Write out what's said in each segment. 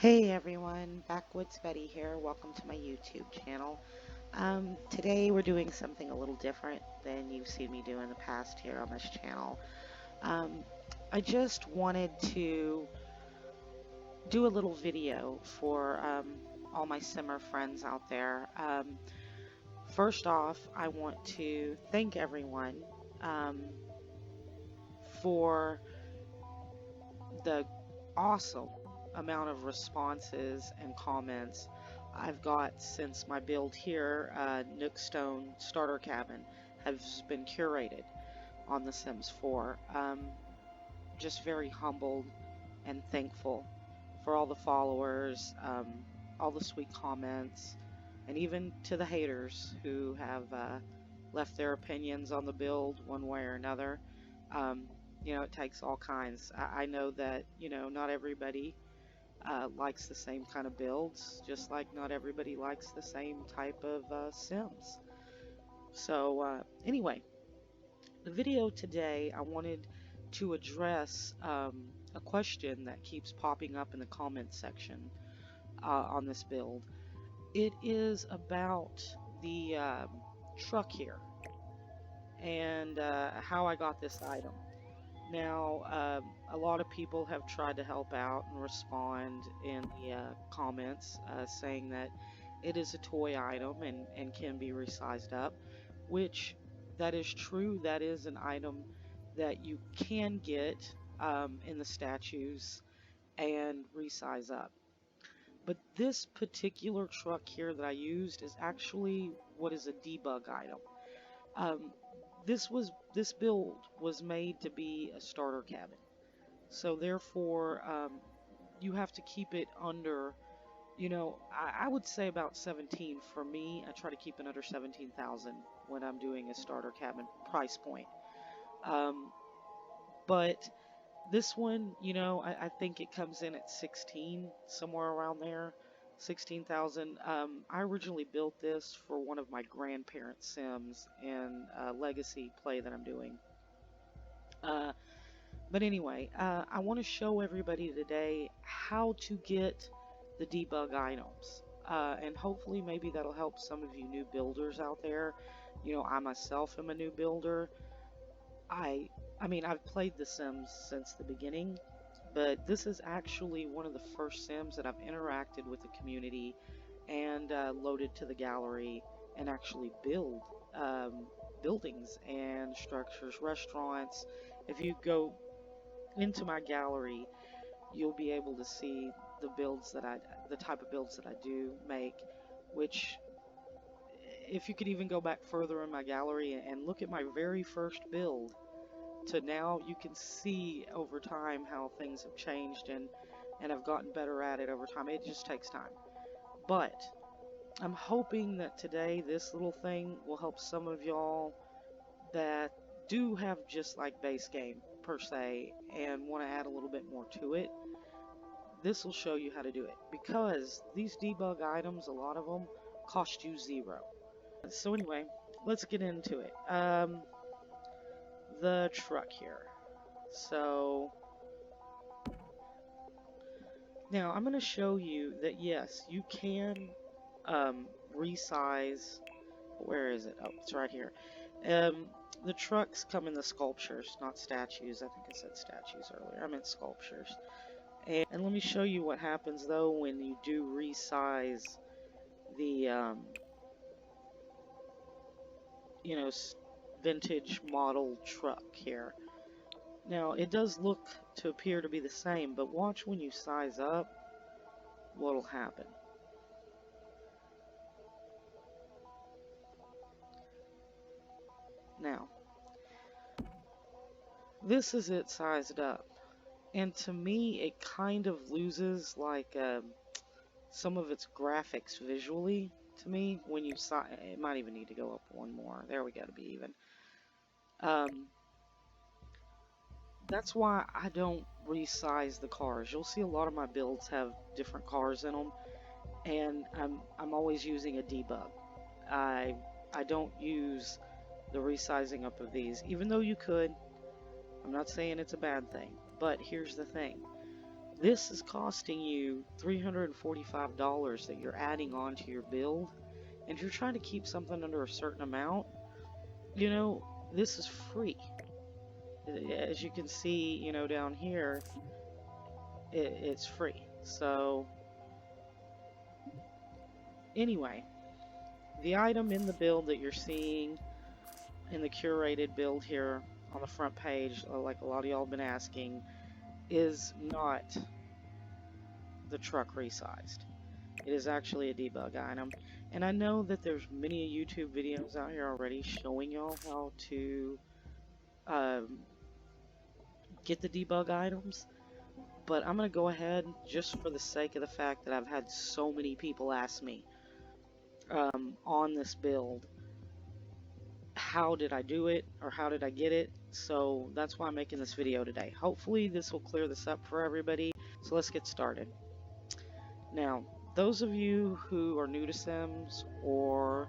Hey everyone, Backwoods Betty here. Welcome to my YouTube channel. Today we're doing something a little different than you've seen me do in the past here on this channel. I just wanted to do a little video for all my simmer friends out there. First off, I want to thank everyone for the awesome amount of responses and comments I've got since my build here, Nookstone Starter Cabin, has been curated on The Sims 4. Just very humbled and thankful for all the followers, all the sweet comments, and even to the haters who have left their opinions on the build one way or another. You know, it takes all kinds. I know that, you know, not everybody likes the same kind of builds, just like not everybody likes the same type of Sims. So anyway, the video today, I wanted to address a question that keeps popping up in the comments section on this build. It is about the truck here and how I got this item. Now, a lot of people have tried to help out and respond in the comments saying that it is a toy item and can be resized up, which that is true. That is an item that you can get in the statues and resize up. But this particular truck here that I used is actually what is a debug item. This build was made to be a starter cabin, so therefore you have to keep it under, you know, I would say about 17. For me, I try to keep it under 17,000 when I'm doing a starter cabin price point. But this one, you know, I think it comes in at 16, somewhere around there, 16,000. I originally built this for one of my grandparents' Sims in a legacy play that I'm doing. But anyway, I want to show everybody today how to get the debug items. And hopefully maybe that'll help some of you new builders out there. You know, I myself am a new builder. I mean, I've played The Sims since the beginning, but this is actually one of the first Sims that I've interacted with the community and loaded to the gallery and actually build buildings and structures, restaurants. If you go into my gallery, you'll be able to see the type of builds that I do make, which if you could even go back further in my gallery and look at my very first build to now, you can see over time how things have changed and I've gotten better at it over time. It just takes time. But I'm hoping that today this little thing will help some of y'all that do have just like base game per se and want to add a little bit more to it. This will show you how to do it, because these debug items, a lot of them cost you 0. So anyway, let's get into it. The truck here. So now I'm going to show you that yes, you can resize. Where is it? Oh, it's right here. The trucks come in the sculptures, not statues. I think I said statues earlier. I meant sculptures. And let me show you what happens though when you do resize the you know, vintage model truck here. Now it does look to appear to be the same, but watch when you size up what'll happen. Now this is it sized up, and to me it kind of loses like some of its graphics visually to me when you size. It might even need to go up one more. There we go, to be even. That's why I don't resize the cars. You'll see a lot of my builds have different cars in them, and I'm always using a debug. I don't use the resizing up of these, even though you could. I'm not saying it's a bad thing, but here's the thing. this is costing you $345 that you're adding onto your build, and you're trying to keep something under a certain amount, you know, this is free. As you can see, you know, down here, it's free. So anyway, the item in the build that you're seeing in the curated build here on the front page, like a lot of y'all have been asking, is not the truck resized. It is actually a debug item. And I know that there's many YouTube videos out here already showing y'all how to get the debug items, but I'm going to go ahead, just for the sake of the fact that I've had so many people ask me on this build, how did I do it, or how did I get it? So that's why I'm making this video today. Hopefully this will clear this up for everybody. So let's get started. Now, those of you who are new to Sims or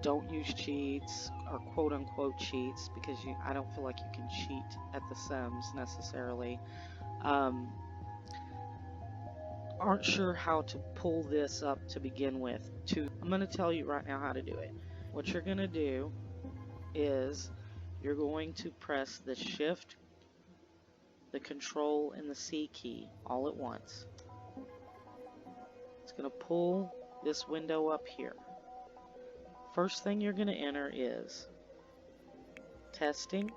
don't use cheats, or quote-unquote cheats, because I don't feel like you can cheat at The Sims necessarily, aren't sure how to pull this up to begin with. I'm going to tell you right now how to do it. What you're going to do is you're going to press the Shift, the Control, and the C key all at once. It's going to pull this window up here. First thing you're going to enter is testing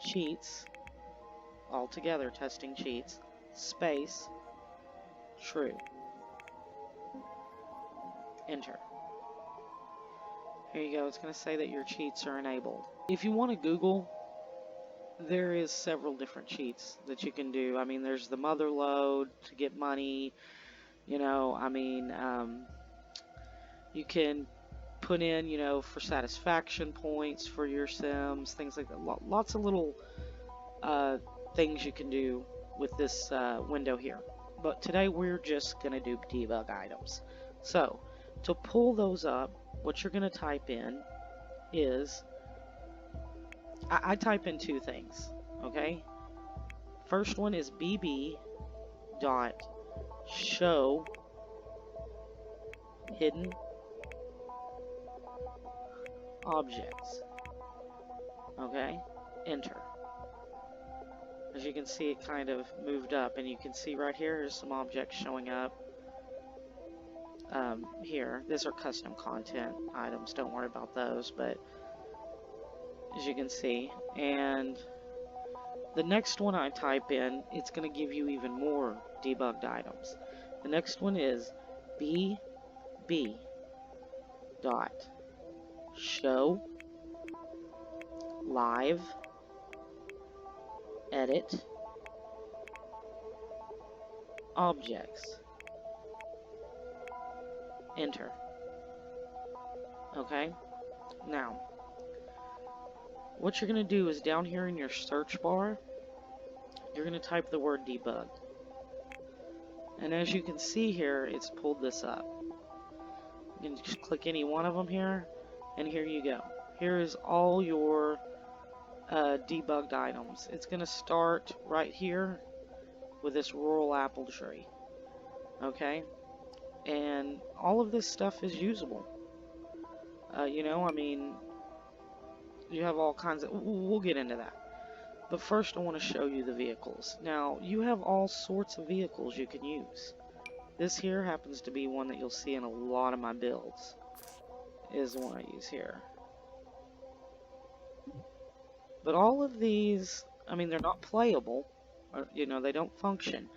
cheats, all together, testing cheats, space, true. Enter. Here you go. It's going to say that your cheats are enabled. If you want to Google, there is several different cheats that you can do. I mean, there's the mother load to get money. You know, I mean, you can put in, you know, for satisfaction points for your Sims, things like that. Lots of little things you can do with this window here. But today we're just going to do debug items. So, to pull those up, what you're going to type in is, I type in two things, okay? First one is bb.showhiddenobjects, okay? Enter. As you can see, it kind of moved up, and you can see right here, there's some objects showing up. Here, these are custom content items, don't worry about those, but as you can see, and the next one I type in, it's going to give you even more debugged items. The next one is bb.showliveeditobjects. Enter. Okay, now what you're going to do is down here in your search bar, you're going to type the word debug, and as you can see here, it's pulled this up. You can just click any one of them here, and here you go. Here is all your debugged items. It's going to start right here with this rural apple tree, okay? And all of this stuff is usable. You know, I mean, you have all kinds of, we'll get into that. But first I want to show you the vehicles. Now, you have all sorts of vehicles you can use. This here happens to be one that you'll see in a lot of my builds, is the one I use here. But all of these, I mean, they're not playable, or, you know, they don't function.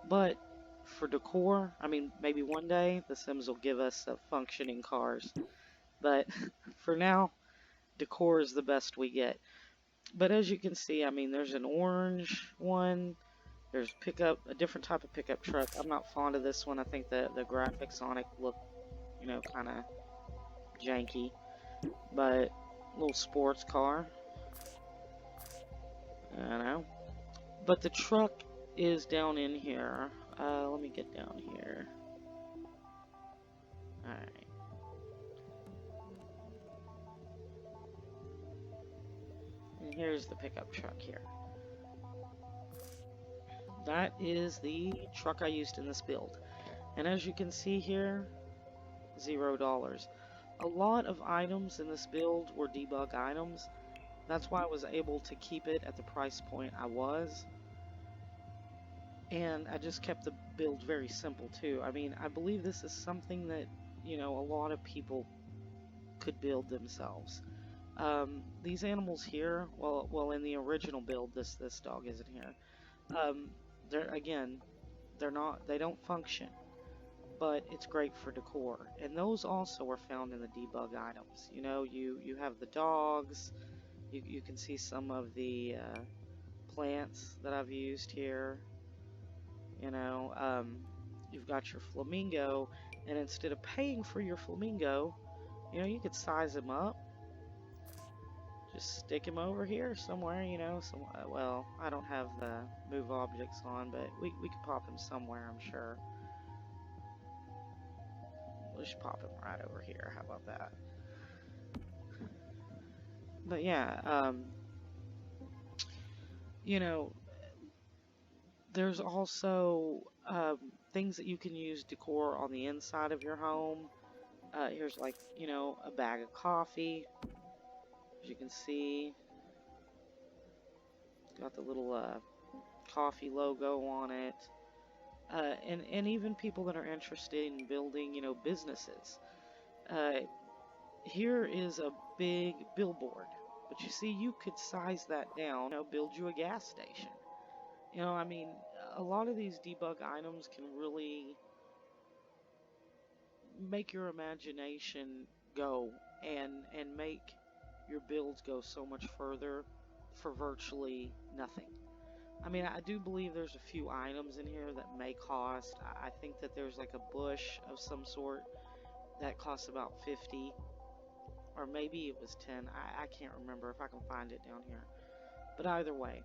But for decor, I mean, maybe one day the Sims will give us functioning cars. But for now, decor is the best we get. But as you can see, I mean, there's an orange one. There's a different type of pickup truck. I'm not fond of this one. I think the graphics on it look, you know, kind of janky. But little sports car. I don't know. But the truck is down in here. Let me get down here. Alright. And here's the pickup truck here. that is the truck I used in this build. And as you can see here, $0. A lot of items in this build were debug items. That's why I was able to keep it at the price point I was. And I just kept the build very simple too. I mean, I believe this is something that, you know, a lot of people could build themselves. These animals here, well, in the original build, this dog isn't here. They don't function, but it's great for decor. And those also are found in the debug items. You know, you have the dogs. You can see some of the plants that I've used here. You know, you've got your flamingo, and instead of paying for your flamingo, you know, you could size him up. Just stick him over here somewhere, you know. Well, I don't have the move objects on, but we could pop him somewhere, I'm sure. We'll just pop him right over here. How about that? But yeah, you know, there's also things that you can use decor on the inside of your home. Here's like, you know, a bag of coffee. As you can see, got the little coffee logo on it. And even people that are interested in building, you know, businesses. Here is a big billboard, but you see, you could size that down, you know, build you a gas station. You know, I mean, a lot of these debug items can really make your imagination go and make your builds go so much further for virtually nothing. I mean, I do believe there's a few items in here that may cost. I think that there's like a bush of some sort that costs about 50, or maybe it was 10. I can't remember if I can find it down here. But either way,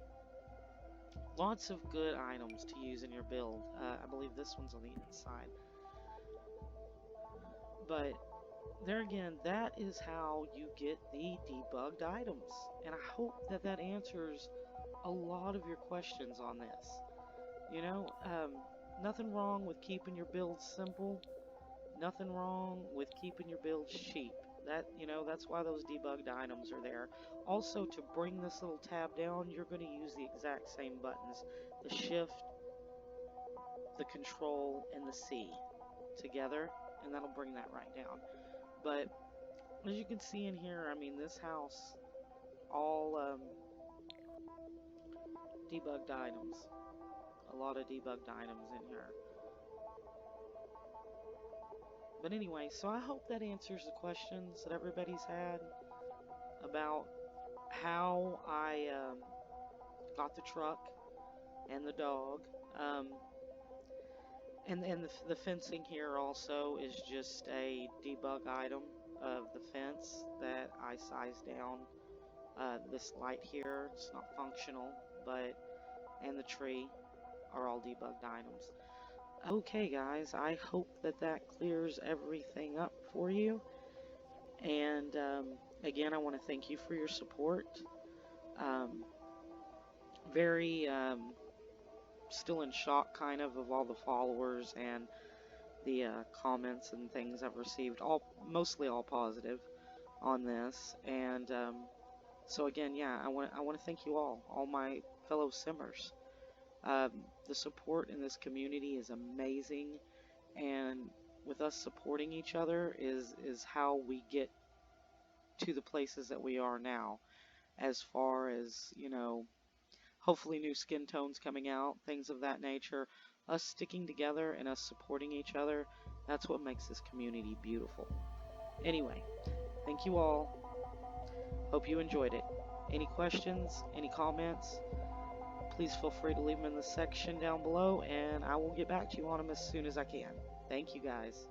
lots of good items to use in your build. I believe this one's on the inside. But there again, that is how you get the debugged items. And I hope that that answers a lot of your questions on this. You know, nothing wrong with keeping your builds simple. Nothing wrong with keeping your builds cheap. That, you know, that's why those debugged items are there. Also, to bring this little tab down, you're going to use the exact same buttons. The Shift, the Control, and the C together, and that'll bring that right down. But as you can see in here, I mean, this house, all debugged items. A lot of debugged items in here. But anyway, so I hope that answers the questions that everybody's had about how I got the truck and the dog. And the fencing here also is just a debug item of the fence that I sized down. This light here, it's not functional, and the tree are all debugged items. Okay guys, I hope that that clears everything up for you. And again, I want to thank you for your support. Very still in shock kind of all the followers and the comments and things I've received, mostly all positive on this. And so again, yeah, I want to thank you all my fellow simmers. The support in this community is amazing, and with us supporting each other is how we get to the places that we are now, as far as, you know, hopefully new skin tones coming out, things of that nature. Us sticking together and us supporting each other, that's what makes this community beautiful. Anyway, thank you all. Hope you enjoyed it. Any questions, any comments, please feel free to leave them in the section down below, and I will get back to you on them as soon as I can. Thank you guys.